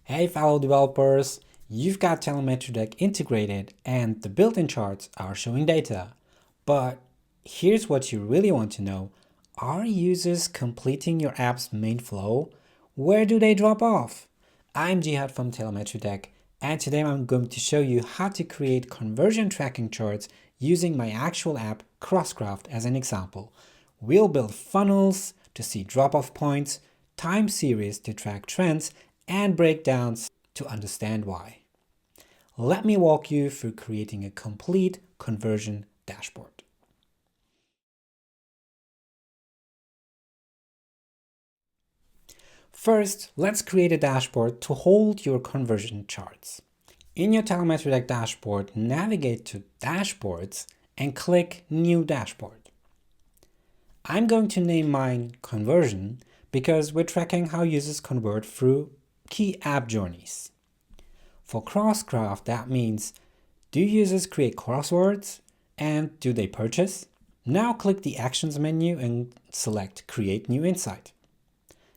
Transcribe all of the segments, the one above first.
Hey fellow developers, you've got TelemetryDeck integrated and the built-in charts are showing data. But here's what you really want to know. Are users completing your app's main flow? Where do they drop off? I'm Cihat from TelemetryDeck, and today I'm going to show you how to create conversion tracking charts using my actual app CrossCraft as an example. We'll build funnels to see drop-off points, time series to track trends, and breakdowns to understand why. Let me walk you through creating a complete conversion dashboard. First, let's create a dashboard to hold your conversion charts. In your TelemetryDeck dashboard, navigate to Dashboards and click New Dashboard. I'm going to name mine Conversion because we're tracking how users convert through key app journeys. For CrossCraft, that means, do users create crosswords and do they purchase? Now click the Actions menu and select Create New Insight.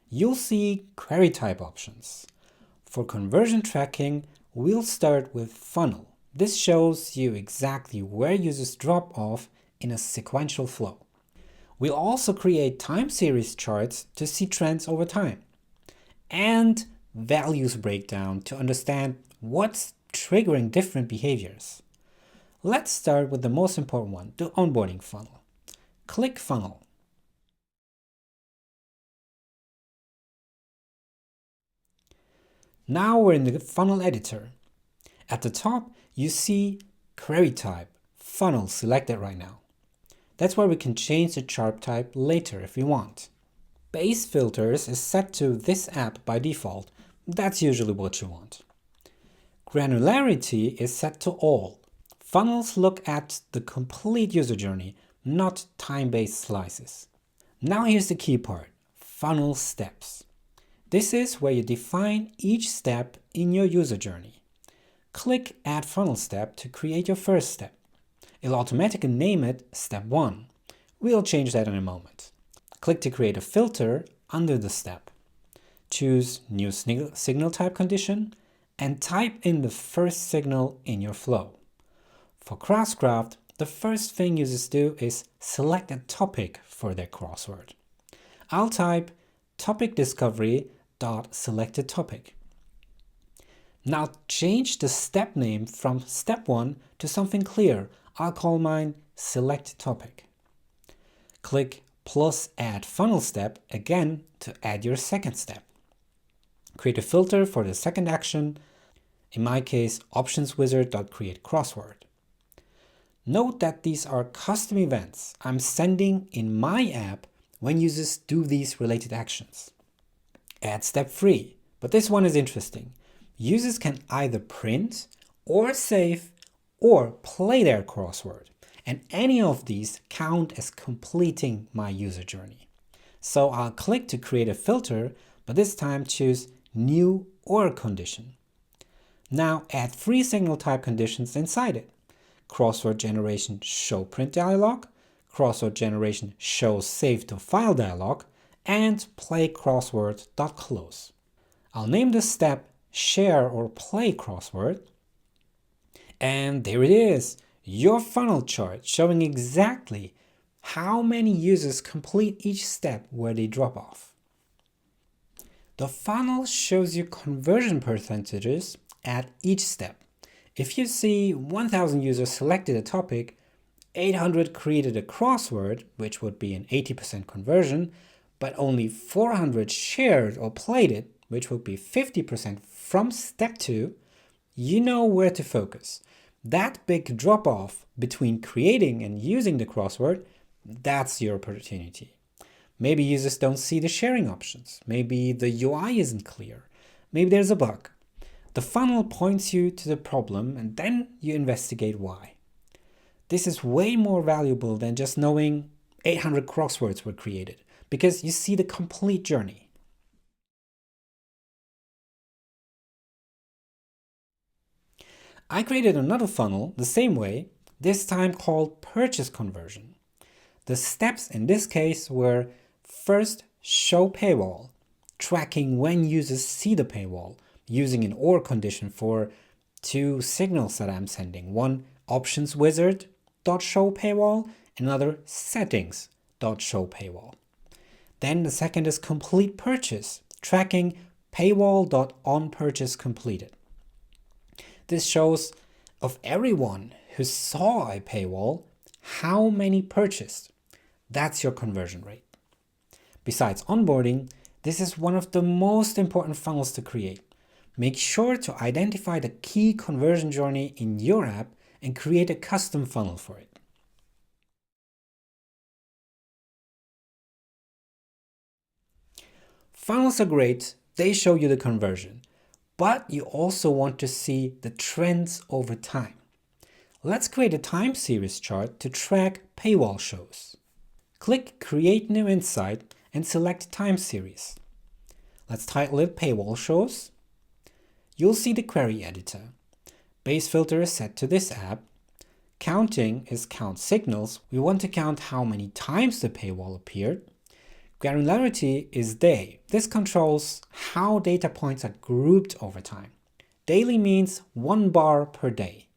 You'll see query type options. For conversion tracking, we'll start with funnel. This shows you exactly where users drop off in a sequential flow. We'll also create time series charts to see trends over time, and values breakdown to understand what's triggering different behaviors. Let's start with the most important one, the onboarding funnel. Click Funnel. Now we're in the funnel editor. At the top, you see query type, funnel selected right now. That's where we can change the chart type later if we want. Base filters is set to this app by default. That's usually what you want. Granularity is set to all. Funnels look at the complete user journey, not time-based slices. Now here's the key part, funnel steps. This is where you define each step in your user journey. Click Add Funnel Step to create your first step. It'll automatically name it Step 1. We'll change that in a moment. Click to create a filter under the step. Choose New Signal Type Condition and type in the first signal in your flow. For CrossCraft, the first thing users do is select a topic for their crossword. I'll type topic discovery.selected topic. Now change the step name from step 1 to something clear. I'll call mine select topic. Click plus add funnel step again to add your second step. Create a filter for the second action, in my case optionswizard.create crossword. Note that these are custom events I'm sending in my app when users do these related actions. Add step 3, but this one is interesting. Users can either print or save or play their crossword, and any of these count as completing my user journey. So I'll click to create a filter, but this time choose New or Condition. Now add 3 signal type conditions inside it. Crossword generation show print dialog, crossword generation show save to file dialog, and play crossword.close. I'll name this step share or play crossword. And there it is, your funnel chart showing exactly how many users complete each step where they drop off. The funnel shows you conversion percentages at each step. If you see 1,000 users selected a topic, 800 created a crossword, which would be an 80% conversion, but only 400 shared or played it, which would be 50% from step 2, you know where to focus. That big drop-off between creating and using the crossword, that's your opportunity. Maybe users don't see the sharing options. Maybe the UI isn't clear. Maybe there's a bug. The funnel points you to the problem and then you investigate why. This is way more valuable than just knowing 800 crosswords were created, because you see the complete journey. I created another funnel the same way, this time called Purchase Conversion. The steps in this case were first show paywall, tracking when users see the paywall. using an OR condition for two signals that I'm sending. One options wizard.show paywall, another settings.show paywall. Then the second is complete purchase, tracking paywall.onPurchase completed. This shows of everyone who saw a paywall, how many purchased. That's your conversion rate. Besides onboarding, this is one of the most important funnels to create. Make sure to identify the key conversion journey in your app and create a custom funnel for it. Funnels are great, they show you the conversion, but you also want to see the trends over time. Let's create a time series chart to track paywall shows. Click Create New Insight and select Time Series. Let's title it Paywall Shows. You'll see the query editor. Base filter is set to this app. Counting is count signals. We want to count how many times the paywall appeared. Granularity is day. This controls how data points are grouped over time. Daily means 1 bar per day.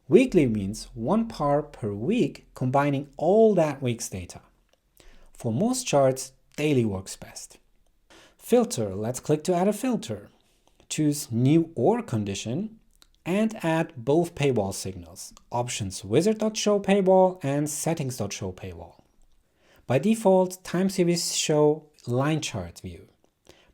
Weekly means 1 bar per week, combining all that week's data. For most charts, daily works best. Filter, let's click to add a filter. Choose New OR condition and add both paywall signals, options wizard.show paywall and settings.show paywall. By default, time series show line chart view.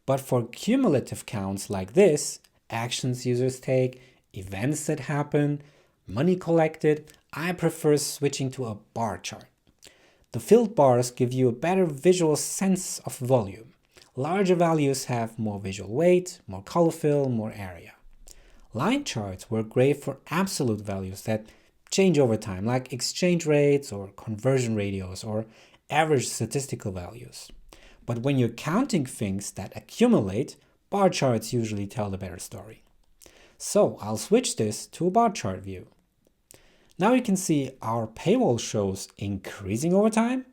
But for cumulative counts like this, actions users take, events that happen, money collected, I prefer switching to a bar chart. The filled bars give you a better visual sense of volume. Larger values have more visual weight, more color fill, more area. Line charts work great for absolute values that change over time, like exchange rates or conversion ratios or average statistical values. But when you're counting things that accumulate, bar charts usually tell the better story. So I'll switch this to a bar chart view. Now you can see our paywall shows increasing over time.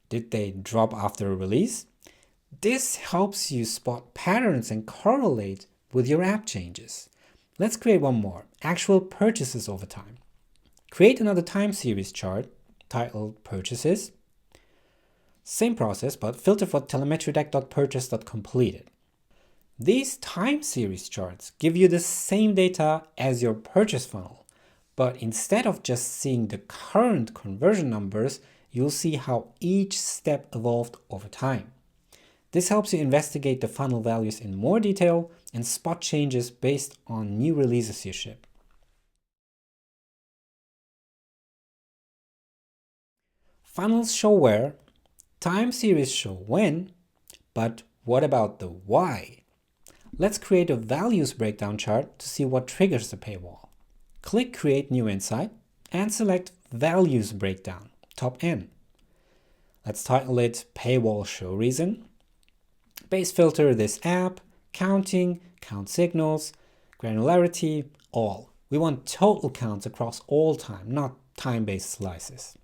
Did they drop after a release? This helps you spot patterns and correlate with your app changes. Let's create one more, actual purchases over time. Create another time series chart titled Purchases. Same process, but filter for TelemetryDeck.purchase.completed. These time series charts give you the same data as your purchase funnel, but instead of just seeing the current conversion numbers, you'll see how each step evolved over time. This helps you investigate the funnel values in more detail and spot changes based on new releases you ship. Funnels show where, time series show when, but what about the why? Let's create a values breakdown chart to see what triggers the paywall. Click Create New Insight and select Values Breakdown, top N. Let's title it Paywall Show Reason. Base filter this app, counting, count signals, granularity, all. We want total counts across all time, not time-based slices.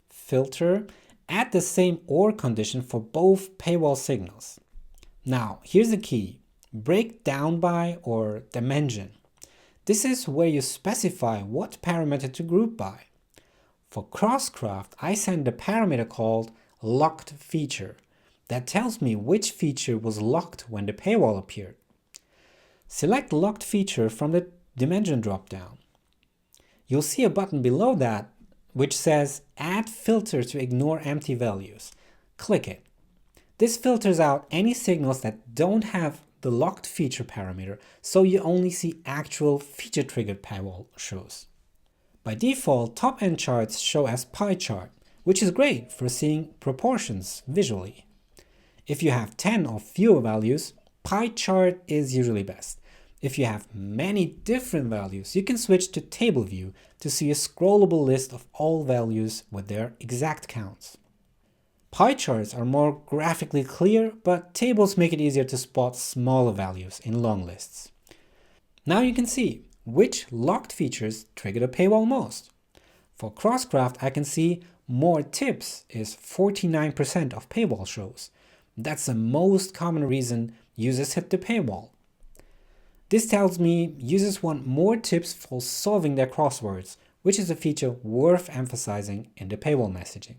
Filter, add the same OR condition for both paywall signals. Now, here's the key. Break down by or dimension. This is where you specify what parameter to group by. For CrossCraft, I send a parameter called locked feature that tells me which feature was locked when the paywall appeared. Select locked feature from the dimension dropdown. You'll see a button below that which says Add filter to ignore empty values. Click it. This filters out any signals that don't have the locked feature parameter, so you only see actual feature-triggered paywall shows. By default, top-end charts show as pie chart, which is great for seeing proportions visually. If you have 10 or fewer values, pie chart is usually best. If you have many different values, you can switch to table view to see a scrollable list of all values with their exact counts. Pie charts are more graphically clear, but tables make it easier to spot smaller values in long lists. Now you can see which locked features triggered a paywall most. For CrossCraft, I can see more tips is 49% of paywall shows. That's the most common reason users hit the paywall. This tells me users want more tips for solving their crosswords, which is a feature worth emphasizing in the paywall messaging.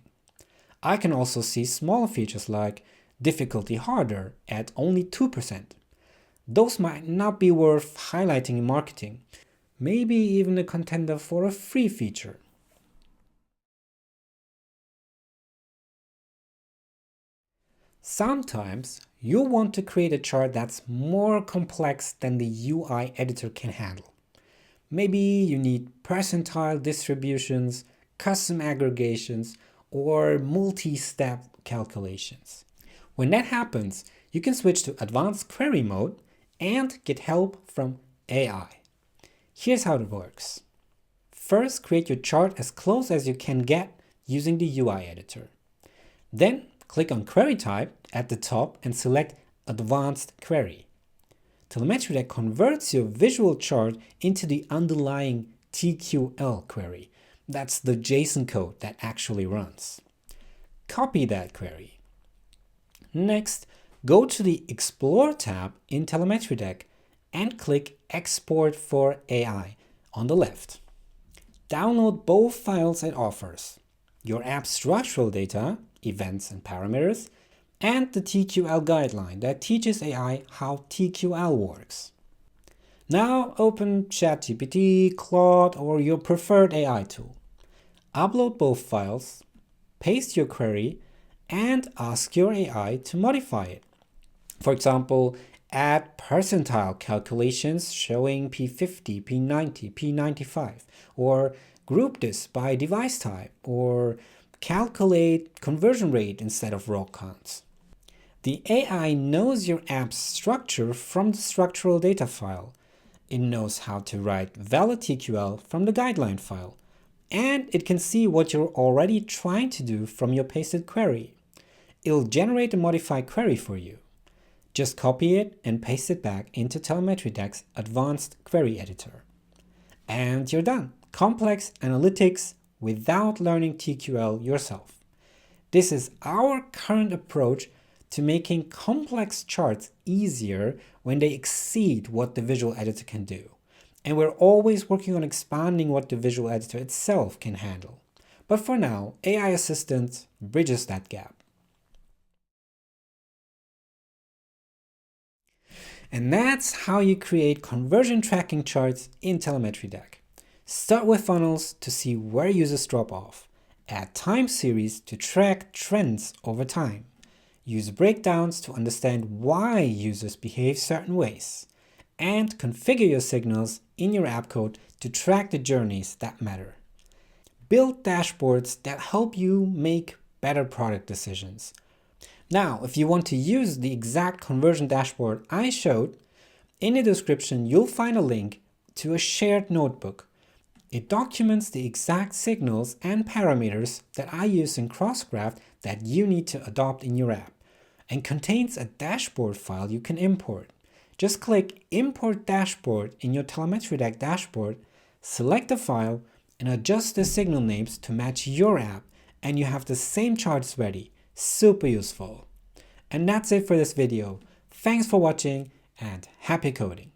I can also see smaller features like difficulty harder at only 2%. Those might not be worth highlighting in marketing, maybe even a contender for a free feature. Sometimes you'll want to create a chart that's more complex than the UI editor can handle. Maybe you need percentile distributions, custom aggregations, or multi-step calculations. When that happens, you can switch to advanced query mode and get help from AI. Here's how it works. First, create your chart as close as you can get using the UI editor. Then, click on Query Type at the top and select Advanced Query. TelemetryDeck converts your visual chart into the underlying TQL query. That's the JSON code that actually runs. Copy that query. Next, go to the Explore tab in TelemetryDeck and click Export for AI on the left. Download both files it offers, your app's structural data, events and parameters, and the TQL guideline that teaches AI how TQL works. Now open ChatGPT, Claude, or your preferred AI tool. Upload both files, paste your query, and ask your AI to modify it. For example, add percentile calculations showing P50, P90, P95, or group this by device type, or calculate conversion rate instead of raw counts. The AI knows your app's structure from the structural data file. It knows how to write valid TQL from the guideline file, and it can see what you're already trying to do from your pasted query. It'll generate a modified query for you. Just copy it and paste it back into TelemetryDeck's advanced query editor. And you're done. Complex analytics without learning TQL yourself. This is our current approach to making complex charts easier when they exceed what the visual editor can do. And we're always working on expanding what the visual editor itself can handle. But for now, AI Assistant bridges that gap. And that's how you create conversion tracking charts in TelemetryDeck. Start with funnels to see where users drop off. Add time series to track trends over time. Use breakdowns to understand why users behave certain ways. And configure your signals in your app code to track the journeys that matter. Build dashboards that help you make better product decisions. Now, if you want to use the exact conversion dashboard I showed, in the description you'll find a link to a shared notebook. It documents the exact signals and parameters that I use in CrossCraft that you need to adopt in your app, and contains a dashboard file you can import. Just click Import Dashboard in your TelemetryDeck dashboard, select the file, and adjust the signal names to match your app, and you have the same charts ready. Super useful. And that's it for this video. Thanks for watching and happy coding.